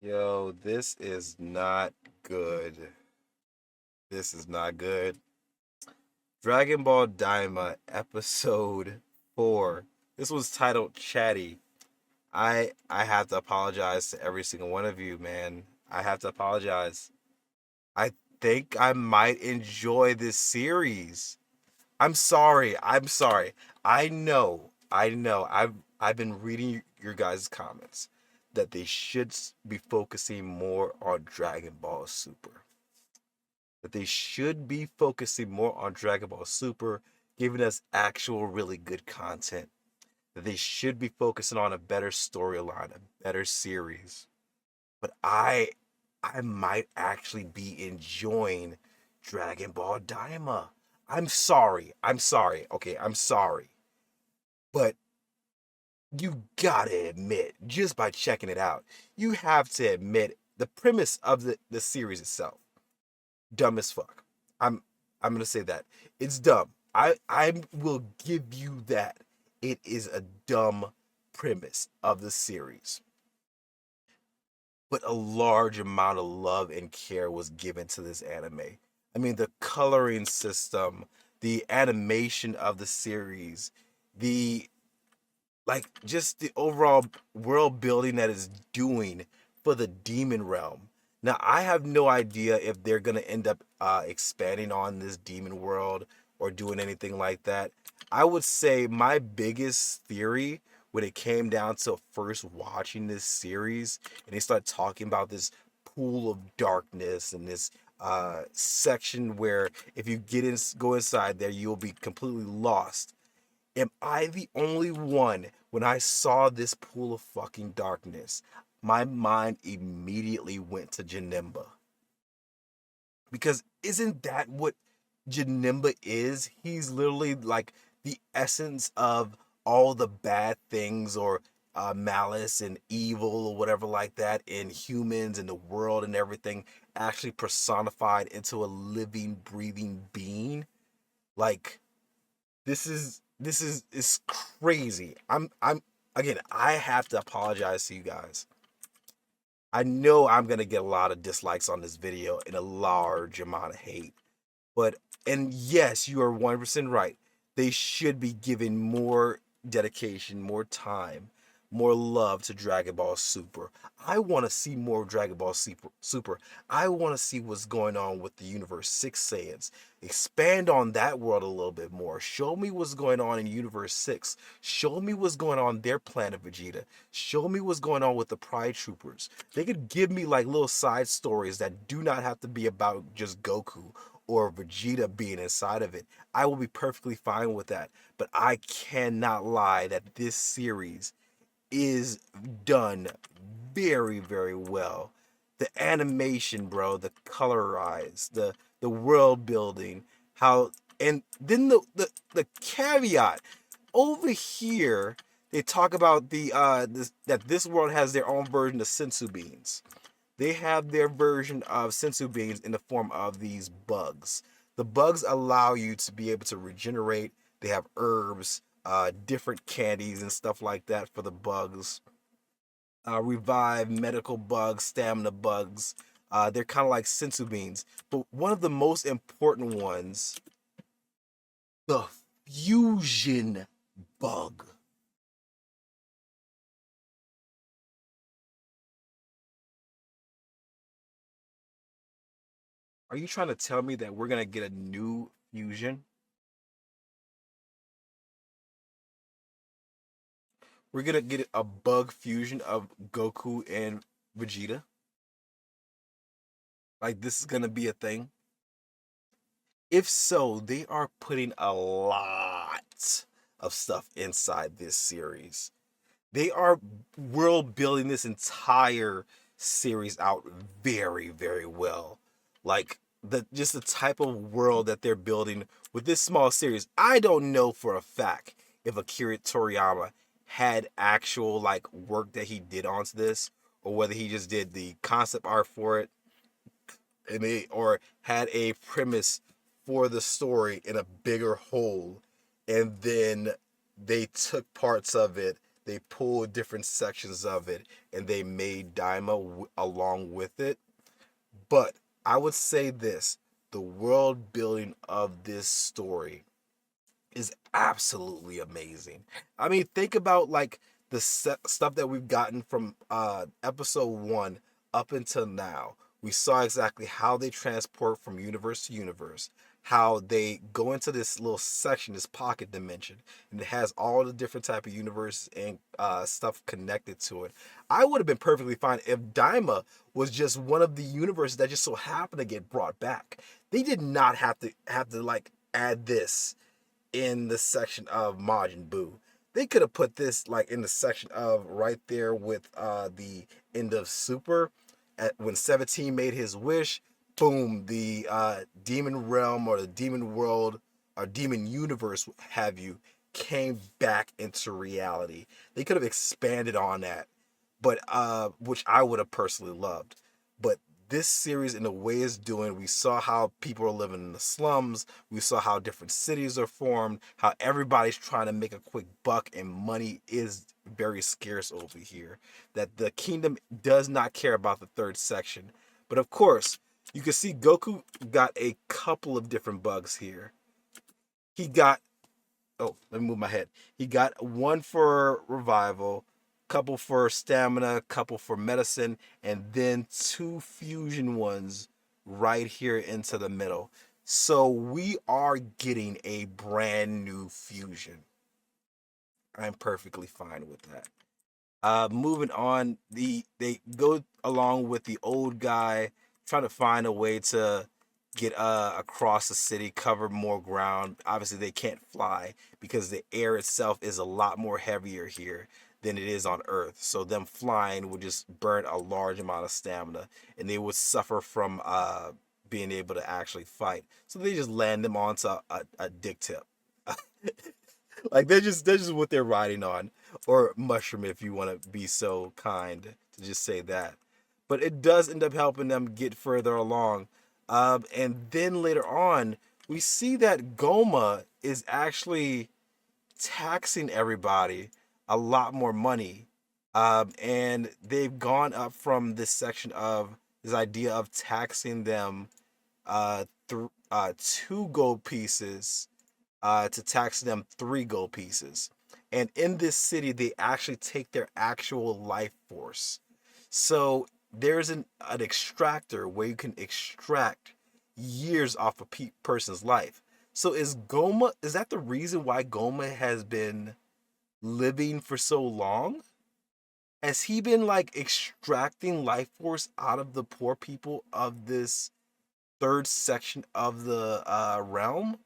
Yo, this is not good. This is not good. Dragon Ball Daima episode 4. This was titled Chatty. I have to apologize to every single one of you, man. I have to apologize. I think I might enjoy this series. I'm sorry. I'm sorry. I know. I've been reading your guys' comments that they should be focusing more on Dragon Ball Super. That they should be focusing more on Dragon Ball Super, giving us actual really good content. That they should be focusing on a better storyline, a better series. But I might actually be enjoying Dragon Ball Daima. I'm sorry. I'm sorry. Okay, I'm sorry. But you gotta admit, just by checking it out, you have to admit the premise of the series itself, dumb as fuck. I'm I'm gonna say that. It's dumb. I will give you that. It is a dumb premise of the series. But a large amount of love and care was given to this anime. I mean, the coloring system, the animation of the series, the just the overall world building that is doing for the demon realm. Now, I have no idea if they're gonna end up expanding on this demon world or doing anything like that. I would say my biggest theory when it came down to first watching this series and they start talking about this pool of darkness and this section where if you go inside there, you'll be completely lost. Am I the only one when I saw this pool of fucking darkness? My mind immediately went to Janemba. Because isn't that what Janemba is? He's literally like the essence of all the bad things or malice and evil or whatever like that in humans and the world and everything actually personified into a living, breathing being. Like this is it's crazy. I'm again, I have to apologize to you guys. I know I'm gonna get a lot of dislikes on this video and a large amount of hate. But and yes, you are 1% right. They should be giving more dedication, more time, more love to Dragon Ball Super. I want to see more Dragon Ball Super. I want to see what's going on with the Universe 6 Saiyans. Expand on that world a little bit more. Show me what's going on in Universe 6. Show me what's going on their planet Vegeta. Show me what's going on with the Pride Troopers. They could give me like little side stories that do not have to be about just Goku or Vegeta being inside of it. I will be perfectly fine with that. But I cannot lie that this series is done very, very well. The animation, bro, the colorized, the world building, how and then the caveat over here they talk about that this world has their own version of sensu beans. They have their version of sensu beans in the form of these bugs. The bugs allow you to be able to regenerate. They have herbs, different candies and stuff like that for the bugs. Revive medical bugs, stamina bugs. They're kind of like sensu beans. But one of the most important ones, the fusion bug. Are you trying to tell me that we're gonna get a new fusion? We're gonna get a bug fusion of Goku and Vegeta. Like this is gonna be a thing. If so, they are putting a lot of stuff inside this series. They are world building this entire series out very, very well. Like the just the type of world that they're building with this small series. I don't know for a fact if Akira Toriyama had actual like work that he did onto this, or whether he just did the concept art for it and or had a premise for the story in a bigger whole, and then they took parts of it, they pulled different sections of it and they made Daima along with it. But I would say this: the world building of this story is absolutely amazing. I mean, think about like the stuff that we've gotten from episode 1 up until now. We saw exactly how they transport from universe to universe, how they go into this little section, this pocket dimension, and it has all the different type of universe and stuff connected to it. I would have been perfectly fine if Daima was just one of the universes that just so happened to get brought back. They did not have to like add this in the section of Majin Buu. They could have put this like in the section of right there with the end of Super, when 17 made his wish. Boom, the demon realm or the demon world or demon universe, have you, came back into reality. They could have expanded on that, but which I would have personally loved. But this series, in the way it's doing, we saw how people are living in the slums. We saw how different cities are formed, how everybody's trying to make a quick buck, and money is very scarce over here. That the kingdom does not care about the third section. But of course, you can see Goku got a couple of different bugs here. He got, oh, let me move my head. He got one for revival, couple for stamina, couple for medicine, and then two fusion ones right here into the middle. So we are getting a brand new fusion. I'm perfectly fine with that. Moving on, they go along with the old guy trying to find a way to get across the city, cover more ground. Obviously, they can't fly because the air itself is a lot more heavier here than it is on Earth. So them flying would just burn a large amount of stamina, and they would suffer from being able to actually fight. So they just land them onto a dick tip. Like they're just what they're riding on, or mushroom if you want to be so kind to just say that. But it does end up helping them get further along. And then later on, we see that Goma is actually taxing everybody a lot more money. And they've gone up from this section of this idea of taxing them two gold pieces to tax them three gold pieces. And in this city, they actually take their actual life force. So there's an extractor where you can extract years off a person's life. So is that the reason why Goma has been living for so long? Has he been like extracting life force out of the poor people of this third section of the realm?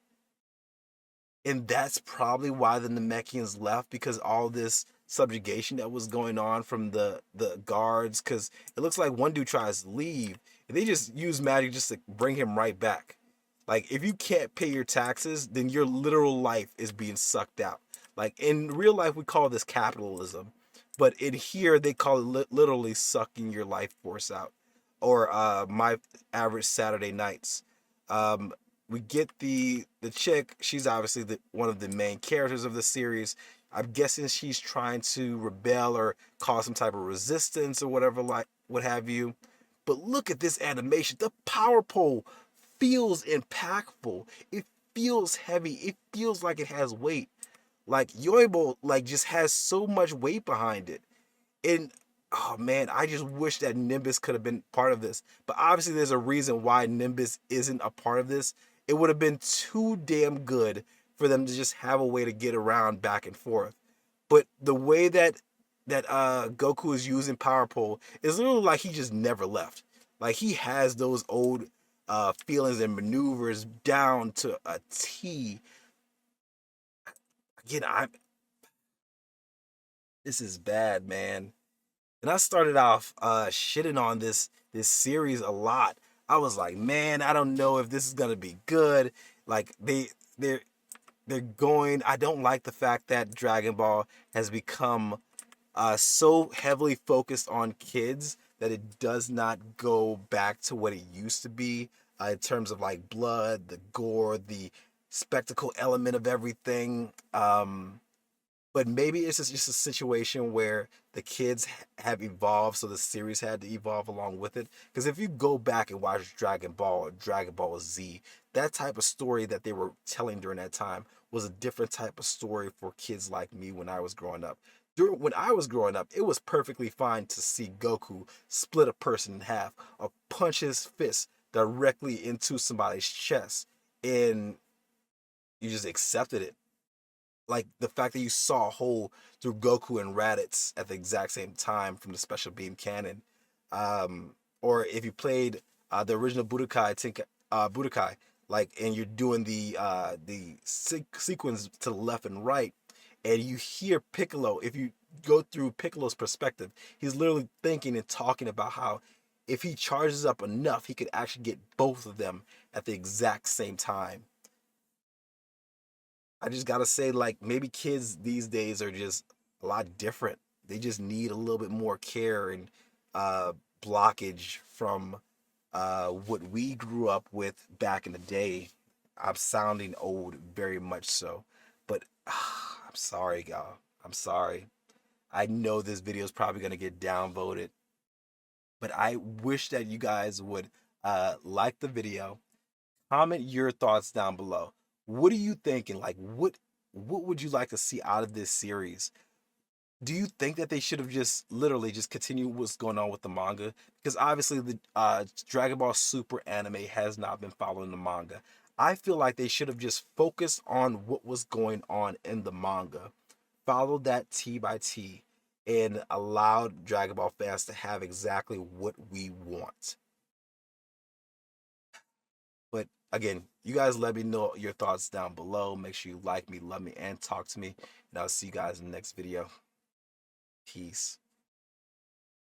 And that's probably why the Namekians left, because all this subjugation that was going on from the guards. Because it looks like one dude tries to leave, and they just use magic just to bring him right back. Like, if you can't pay your taxes, then your literal life is being sucked out. Like, in real life, we call this capitalism, but in here they call it literally sucking your life force out. Or my average Saturday nights. Um, we get the chick. She's obviously one of the main characters of the series. I'm guessing she's trying to rebel or cause some type of resistance or whatever, like what have you. But look at this animation. The power pole feels impactful. It feels heavy. It feels like it has weight. Like Yoibo like just has so much weight behind it. And oh man, I just wish that Nimbus could have been part of this. But obviously there's a reason why Nimbus isn't a part of this. It would have been too damn good for them to just have a way to get around back and forth. But the way that Goku is using Power Pole is literally like he just never left. Like he has those old feelings and maneuvers down to a T. Again, this is bad, man. And I started off shitting on this series a lot. I was like, man, I don't know if this is gonna be good. Like they're they're going. I don't like the fact that Dragon Ball has become so heavily focused on kids that it does not go back to what it used to be in terms of like blood, the gore, the spectacle element of everything. But maybe it's just a situation where the kids have evolved, so the series had to evolve along with it. Because if you go back and watch Dragon Ball or Dragon Ball Z, that type of story that they were telling during that time was a different type of story for kids like me when I was growing up. When I was growing up, it was perfectly fine to see Goku split a person in half or punch his fist directly into somebody's chest, and you just accepted it. Like the fact that you saw a hole through Goku and Raditz at the exact same time from the special beam cannon, or if you played the original Budokai, like, and you're doing the sequence to the left and right, and you hear Piccolo. If you go through Piccolo's perspective, he's literally thinking and talking about how if he charges up enough, he could actually get both of them at the exact same time. I just gotta say, like, maybe kids these days are just a lot different. They just need a little bit more care and uh, blockage from what we grew up with back in the day. I'm sounding old, very much so, but I'm sorry, y'all. I'm sorry. I know this video is probably gonna get downvoted, but I wish that you guys would like the video, comment your thoughts down below. What are you thinking? Like, what would you like to see out of this series? Do you think that they should have just literally just continued what's going on with the manga? Because obviously the Dragon Ball Super anime has not been following the manga. I feel like they should have just focused on what was going on in the manga, followed that T by T, and allowed Dragon Ball fans to have exactly what we want. But again, you guys let me know your thoughts down below. Make sure you like me, love me, and talk to me. And I'll see you guys in the next video. Peace.